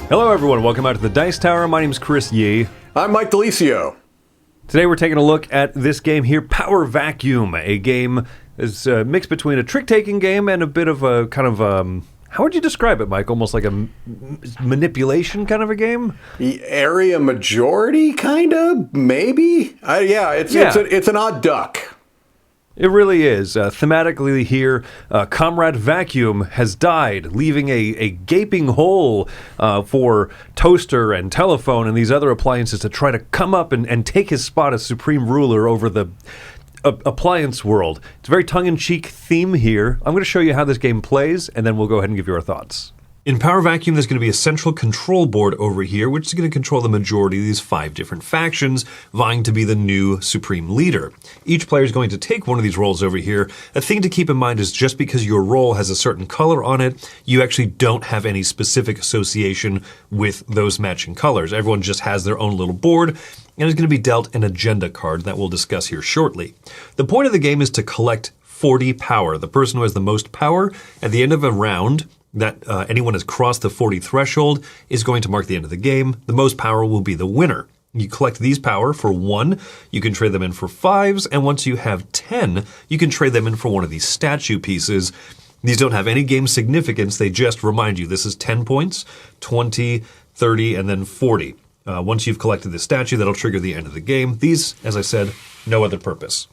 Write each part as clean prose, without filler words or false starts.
Hello everyone, welcome out to the Dice Tower. My name's Chris Yi. I'm Mike DiLisio. Today we're taking a look at this game here, Power Vacuum, a game that's a mix between a trick-taking game and a bit of a kind of, how would you describe it, Mike? Almost like a manipulation kind of a game? The area majority, kind of, maybe? It's an odd duck. It really is. Thematically here, Comrade Vacuum has died, leaving a gaping hole for Toaster and Telephone and these other appliances to try to come up and take his spot as supreme ruler over the appliance world. It's a very tongue-in-cheek theme here. I'm going to show you how this game plays, and then we'll go ahead and give you our thoughts. In Power Vacuum, there's going to be a central control board over here, which is going to control the majority of these 5 different factions, vying to be the new supreme leader. Each player is going to take one of these roles over here. A thing to keep in mind is just because your role has a certain color on it, you actually don't have any specific association with those matching colors. Everyone just has their own little board, and is going to be dealt an agenda card that we'll discuss here shortly. The point of the game is to collect 40 power. The person who has the most power at the end of a round that anyone has crossed the 40 threshold is going to mark the end of the game. The most power will be the winner. You collect these power for 1, you can trade them in for 5s, and once you have 10, you can trade them in for one of these statue pieces. These don't have any game significance, they just remind you this is 10 points, 20, 30, and then 40. Once you've collected the statue, that'll trigger the end of the game. These, as I said, no other purpose.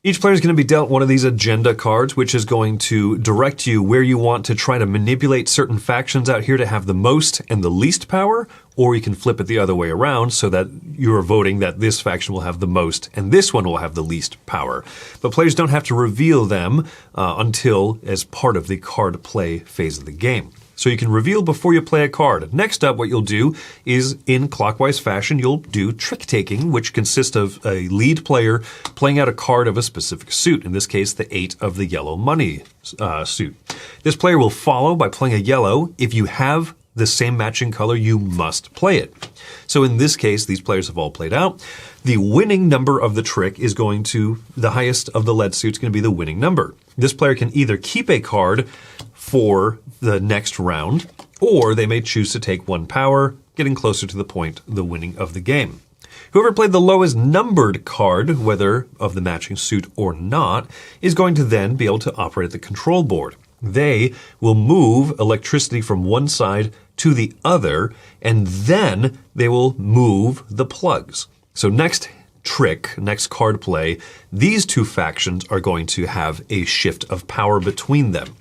Each player is going to be dealt one of these agenda cards, which is going to direct you where you want to try to manipulate certain factions out here to have the most and the least power, or you can flip it the other way around so that you're voting that this faction will have the most and this one will have the least power. But players don't have to reveal them until as part of the card play phase of the game. So you can reveal before you play a card. Next up, what you'll do is, in clockwise fashion, you'll do trick-taking, which consists of a lead player playing out a card of a specific suit, in this case, the 8 of the yellow money suit. This player will follow by playing a yellow. If you have the same matching color, you must play it. So in this case, these players have all played out. The winning number of the trick is going to, the highest of the lead suit is going to be the winning number. This player can either keep a card for the next round, or they may choose to take 1 power, getting closer to the point, the winning of the game. Whoever played the lowest numbered card, whether of the matching suit or not, is going to then be able to operate the control board. They will move electricity from one side to the other, and then they will move the plugs. So next trick, next card play, these 2 factions are going to have a shift of power between them.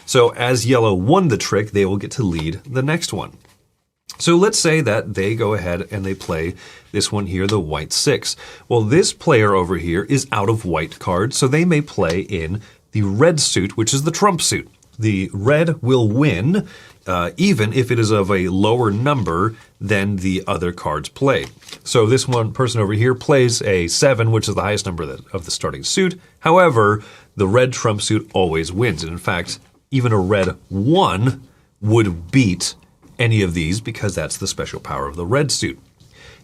So as yellow won the trick, they will get to lead the next one. So let's say that they go ahead and they play this one here, the white 6. Well, this player over here is out of white cards, so they may play in the red suit, which is the trump suit. The red will win, even if it is of a lower number than the other cards played. So this one person over here plays a 7, which is the highest number of the starting suit. However, the red trump suit always wins. And in fact, even a red 1 would beat any of these because that's the special power of the red suit.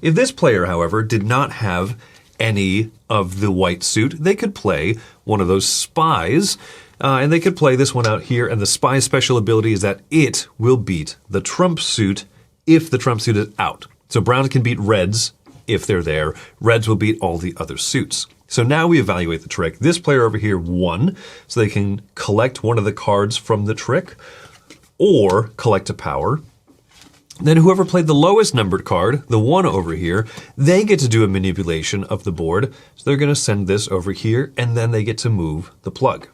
If this player, however, did not have any of the white suit, they could play one of those spies, and they could play this one out here, and the spy's special ability is that it will beat the trump suit if the trump suit is out. So browns can beat reds if they're there. Reds will beat all the other suits. So now we evaluate the trick. This player over here won, so they can collect one of the cards from the trick, or collect a power. Then whoever played the lowest numbered card, the 1 over here, they get to do a manipulation of the board. So they're going to send this over here, and then they get to move the plug.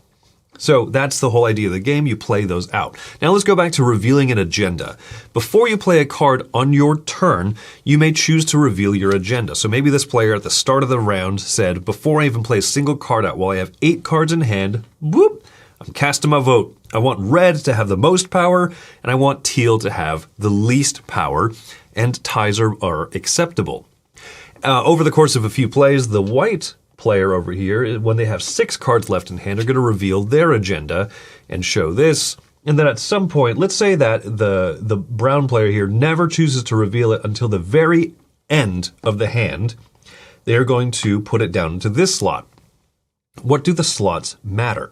So that's the whole idea of the game. You play those out. Now let's go back to revealing an agenda. Before you play a card on your turn, you may choose to reveal your agenda. So maybe this player at the start of the round said, before I even play a single card out, while I have 8 cards in hand, whoop, I'm casting my vote. I want red to have the most power, and I want teal to have the least power, and ties are acceptable. Over the course of a few plays, the white player over here, when they have 6 cards left in hand, are going to reveal their agenda and show this. And then at some point, let's say that the brown player here never chooses to reveal it until the very end of the hand. They're going to put it down into this slot. What do the slots matter?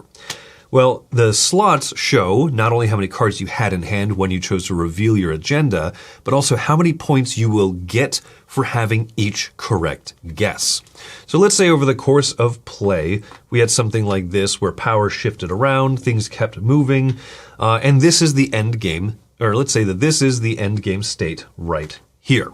Well, the slots show not only how many cards you had in hand when you chose to reveal your agenda, but also how many points you will get for having each correct guess. So let's say over the course of play, we had something like this where power shifted around, things kept moving, and this is the end game, or let's say that this is the end game state right here.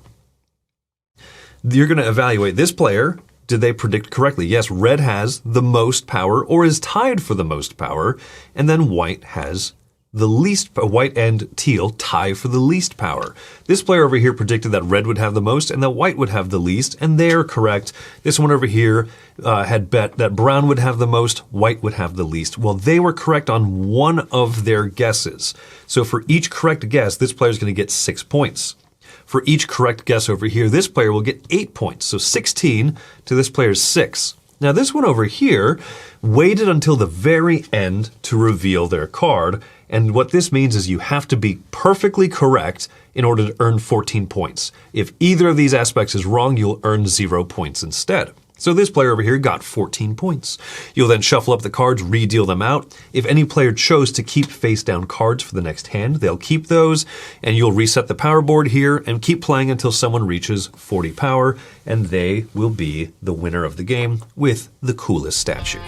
You're going to evaluate this player. Did they predict correctly? Yes, red has the most power or is tied for the most power, and then white has the least, white and teal tie for the least power. This player over here predicted that red would have the most and that white would have the least, and they're correct. This one over here had bet that brown would have the most, white would have the least. Well, they were correct on one of their guesses. So for each correct guess, this player is going to get 6 points. For each correct guess over here, this player will get 8 points. So 16 to this player's 6. Now this one over here waited until the very end to reveal their card. And what this means is you have to be perfectly correct in order to earn 14 points. If either of these aspects is wrong, you'll earn 0 points instead. So this player over here got 14 points. You'll then shuffle up the cards, re-deal them out. If any player chose to keep face-down cards for the next hand, they'll keep those, and you'll reset the power board here and keep playing until someone reaches 40 power, and they will be the winner of the game with the coolest statue.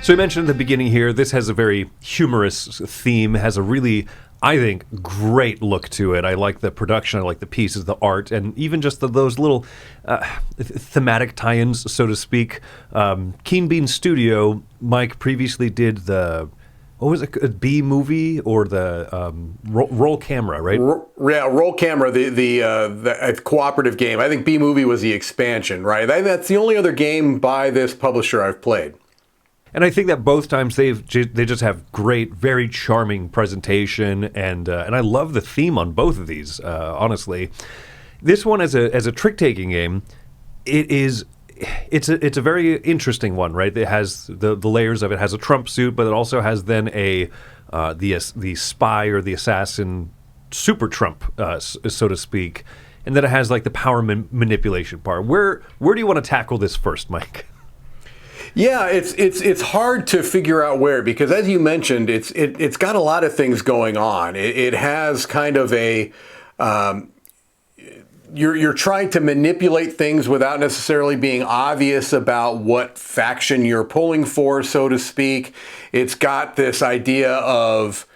So we mentioned at the beginning here, this has a very humorous theme, has a really, I think, great look to it. I like the production, I like the pieces, the art, and even just those little thematic tie-ins, so to speak. Keen Bean Studio, Mike previously did the, what was it, a B movie or the roll camera, right? Roll camera, the cooperative game. I think B movie was the expansion, right? That's the only other game by this publisher I've played. And I think that both times they just have great, very charming presentation, and I love the theme on both of these. Honestly, this one as a trick taking game, it's a very interesting one, right? It has the layers of it has a trump suit, but it also has then the spy or the assassin super trump, so to speak, and then it has like the power manipulation part. Where do you want to tackle this first, Mike? Yeah, it's hard to figure out where, because as you mentioned, it's got a lot of things going on. It has kind of a you're trying to manipulate things without necessarily being obvious about what faction you're pulling for, so to speak. It's got this idea of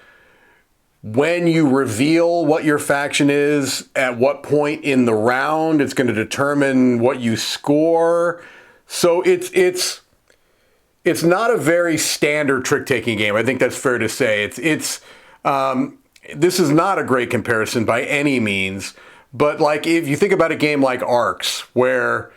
when you reveal what your faction is, at what point in the round, it's going to determine what you score. So it's not a very standard trick-taking game. I think that's fair to say. This is not a great comparison by any means, but like if you think about a game like Arcs, where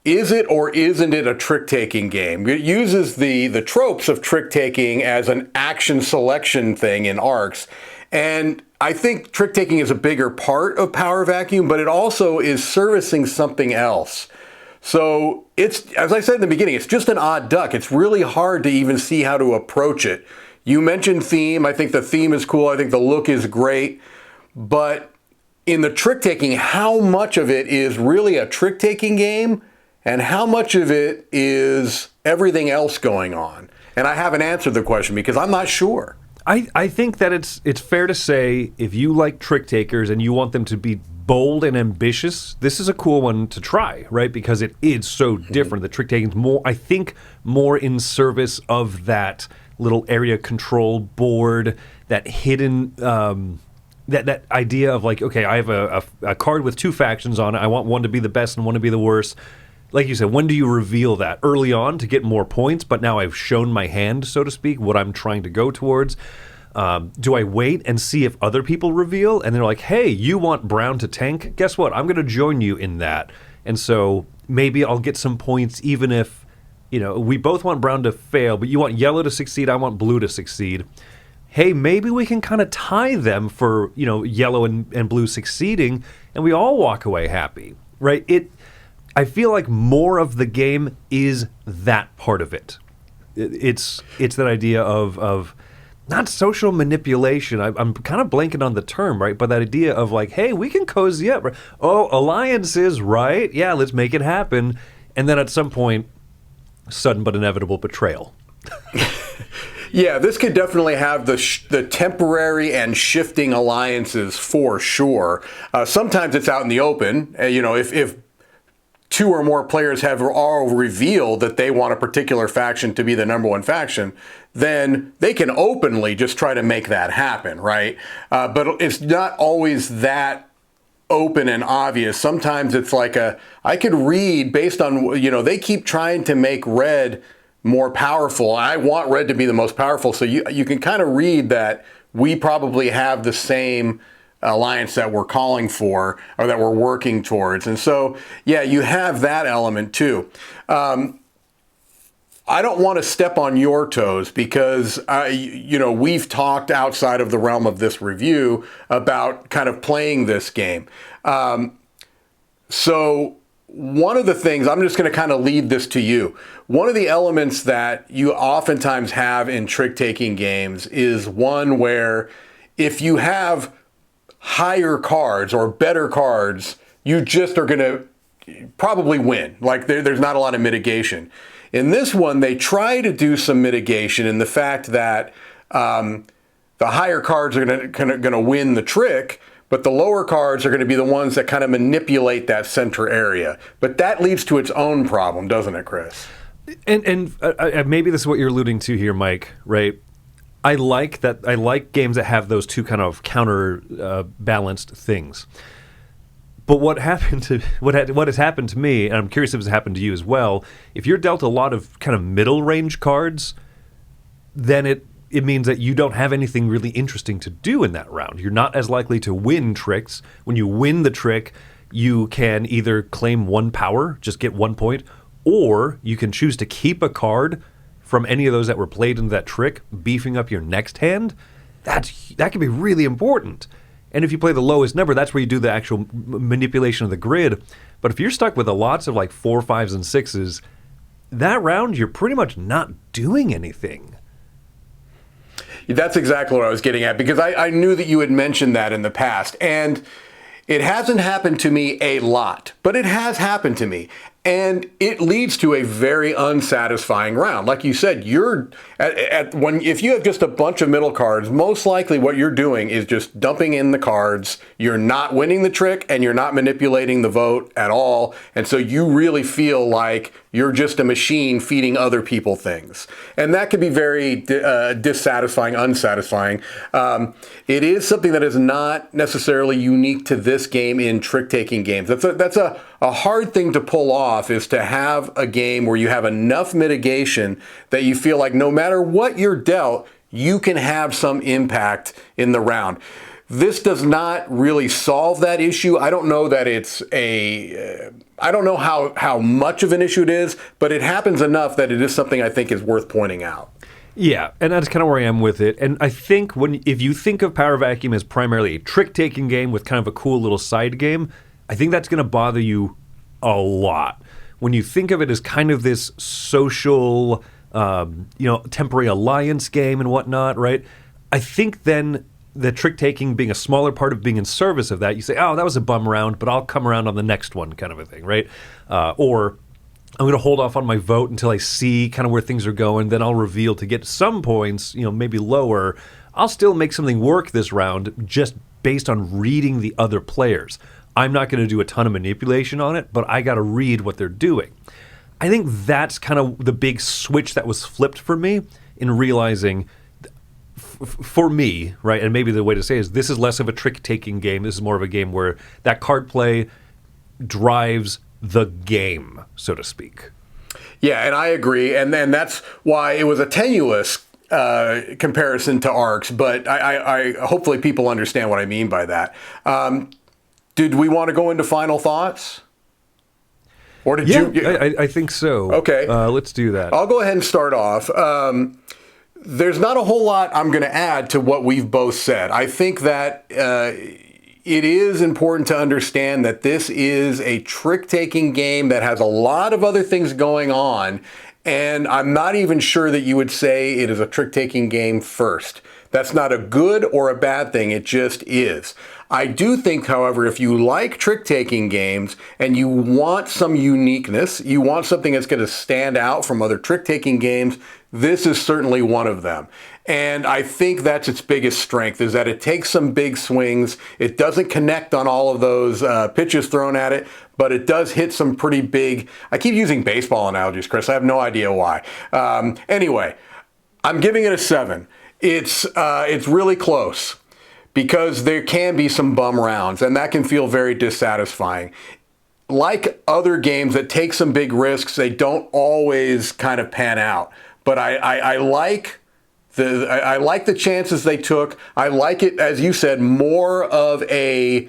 is it or isn't it a trick-taking game? It uses the tropes of trick-taking as an action selection thing in Arcs, and I think trick-taking is a bigger part of Power Vacuum, but it also is servicing something else. So it's, as I said in the beginning, it's just an odd duck. It's really hard to even see how to approach it. You mentioned theme. I think the theme is cool. I think the look is great. But in the trick-taking, how much of it is really a trick-taking game and how much of it is everything else going on? And I haven't answered the question because I'm not sure. I think that it's fair to say if you like trick takers and you want them to be bold and ambitious, this is a cool one to try, right? Because it is so different. The trick taking is more, I think, more in service of that little area control board, that hidden that idea of like, okay, I have a card with two factions on it. I want one to be the best and one to be the worst. Like you said, when do you reveal that? Early on to get more points, but now I've shown my hand, so to speak, what I'm trying to go towards. Do I wait and see if other people reveal? And they're like, hey, you want brown to tank? Guess what? I'm going to join you in that. And so maybe I'll get some points even if, we both want brown to fail, but you want yellow to succeed, I want blue to succeed. Hey, maybe we can kind of tie them for, yellow and blue succeeding, and we all walk away happy, right? I feel like more of the game is that part of it. It's that idea of not social manipulation. I'm kind of blanking on the term, right? But that idea of like, hey, we can cozy up. Right? Oh, alliances, right? Yeah, let's make it happen. and then at some point, sudden but inevitable betrayal. Yeah, this could definitely have the temporary and shifting alliances for sure. Sometimes it's out in the open. If two or more players have all revealed that they want a particular faction to be the number one faction, then they can openly just try to make that happen, right? But it's not always that open and obvious. Sometimes it's like I could read based on, they keep trying to make red more powerful. I want red to be the most powerful. So you can kind of read that we probably have the same alliance that we're calling for or that we're working towards. And so, yeah, you have that element too. I don't want to step on your toes because, we've talked outside of the realm of this review about kind of playing this game. So one of the things, I'm just going to kind of lead this to you. One of the elements that you oftentimes have in trick-taking games is one where if you have higher cards or better cards, you just are going to probably win. Like there's not a lot of mitigation. In this one, they try to do some mitigation in the fact that the higher cards are going to win the trick, but the lower cards are going to be the ones that kind of manipulate that center area. But that leads to its own problem, doesn't it, Chris? And maybe this is what you're alluding to here, Mike, right? I like games that have those two kind of counter balanced things. But what has happened to me, and I'm curious if it's happened to you as well, if you're dealt a lot of kind of middle range cards, then it means that you don't have anything really interesting to do in that round. You're not as likely to win tricks. When you win the trick, you can either claim 1 power, just get 1 point, or you can choose to keep a card from any of those that were played into that trick, beefing up your next hand. That can be really important. And if you play the lowest number, that's where you do the actual manipulation of the grid. But if you're stuck with lots of like 4, 5s, and 6s, that round you're pretty much not doing anything. That's exactly what I was getting at, because I knew that you had mentioned that in the past. And it hasn't happened to me a lot, but it has happened to me. And it leads to a very unsatisfying round. Like you said, if you have just a bunch of middle cards, most likely what you're doing is just dumping in the cards. You're not winning the trick and you're not manipulating the vote at all. And so you really feel like you're just a machine feeding other people things. And that can be very dissatisfying, unsatisfying. It is something that is not necessarily unique to this game in trick-taking games. That's a hard thing to pull off, is to have a game where you have enough mitigation that you feel like no matter what you're dealt, you can have some impact in the round. This does not really solve that issue. I don't know that I don't know how much of an issue it is, but it happens enough that it is something I think is worth pointing out. Yeah, and that's kind of where I am with it. And I think if you think of Power Vacuum as primarily a trick-taking game with kind of a cool little side game, I think that's going to bother you a lot. When you think of it as kind of this social, temporary alliance game and whatnot, right? I think then the trick-taking being a smaller part of being in service of that, you say, oh, that was a bum round, but I'll come around on the next one kind of a thing, right? Or I'm going to hold off on my vote until I see kind of where things are going. Then I'll reveal to get some points, maybe lower. I'll still make something work this round just based on reading the other players. I'm not going to do a ton of manipulation on it, but I got to read what they're doing. I think that's kind of the big switch that was flipped for me in realizing, for me, right, and maybe the way to say it is this is less of a trick-taking game. This is more of a game where that card play drives the game, so to speak. Yeah, and I agree, and then that's why it was a tenuous comparison to ARCs, but I hopefully people understand what I mean by that. Did we want to go into final thoughts? Or did you? I think so. Okay. Let's do that. I'll go ahead and start off. There's not a whole lot I'm going to add to what we've both said. I think that it is important to understand that this is a trick-taking game that has a lot of other things going on, and I'm not even sure that you would say it is a trick-taking game first. That's not a good or a bad thing. It just is. I do think, however, if you like trick-taking games and you want some uniqueness, you want something that's going to stand out from other trick-taking games, this is certainly one of them. And I think that's its biggest strength, is that it takes some big swings. It doesn't connect on all of those pitches thrown at it, but it does hit some pretty big, I keep using baseball analogies, Chris. I have no idea why. Anyway, I'm giving it a 7. It's really close, because there can be some bum rounds, and that can feel very dissatisfying. Like other games that take some big risks, they don't always kind of pan out. But I like the chances they took. I like it, as you said, more of a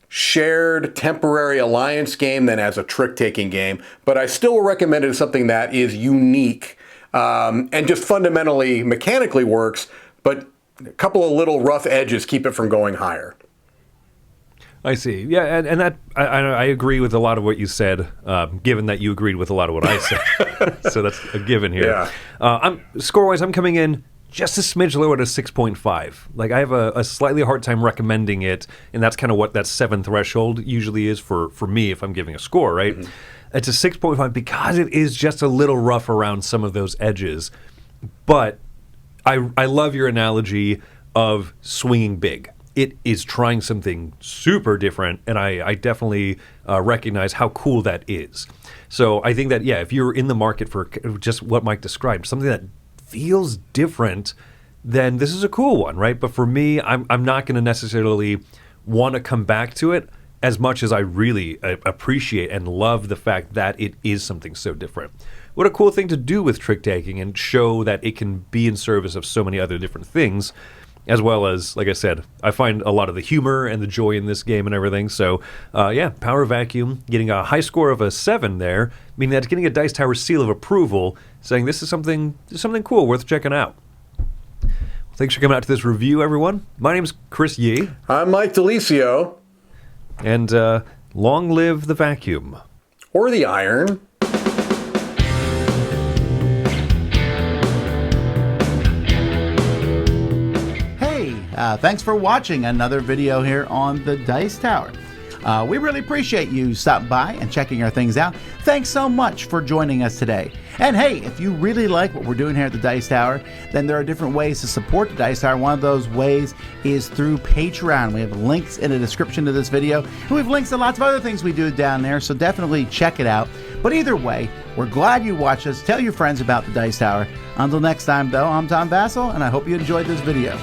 shared temporary alliance game than as a trick-taking game. But I still recommend it as something that is unique and just fundamentally, mechanically works, but a couple of little rough edges keep it from going higher. I see. Yeah, and that I agree with a lot of what you said, given that you agreed with a lot of what I said. So that's a given here. Yeah. Score-wise, I'm coming in just a smidge lower at a 6.5. Like, I have a slightly hard time recommending it, and that's kind of what that 7 threshold usually is for me if I'm giving a score, right? Mm-hmm. It's a 6.5 because it is just a little rough around some of those edges. But I love your analogy of swinging big. It is trying something super different, and I definitely recognize how cool that is. So I think that, yeah, if you're in the market for just what Mike described, something that feels different, then this is a cool one, right? But for me, I'm not going to necessarily want to come back to it as much as I really appreciate and love the fact that it is something so different. What a cool thing to do with trick-taking and show that it can be in service of so many other different things, as well as, like I said, I find a lot of the humor and the joy in this game and everything. So, yeah, Power Vacuum getting a high score of a 7 there, meaning that it's getting a Dice Tower seal of approval, saying this is something cool, worth checking out. Well, thanks for coming out to this review, everyone. My name's Chris Yi. I'm Mike DiLisio. And long live the vacuum. Or the iron. Thanks for watching another video here on the Dice Tower. We really appreciate you stopping by and checking our things out. Thanks so much for joining us today. And hey, if you really like what we're doing here at the Dice Tower, then there are different ways to support the Dice Tower. One of those ways is through Patreon. We have links in the description to this video, and we have links to lots of other things we do down there, so definitely check it out. But either way, we're glad you watched us. Tell your friends about the Dice Tower. Until next time, though, I'm Tom Vassell, and I hope you enjoyed this video.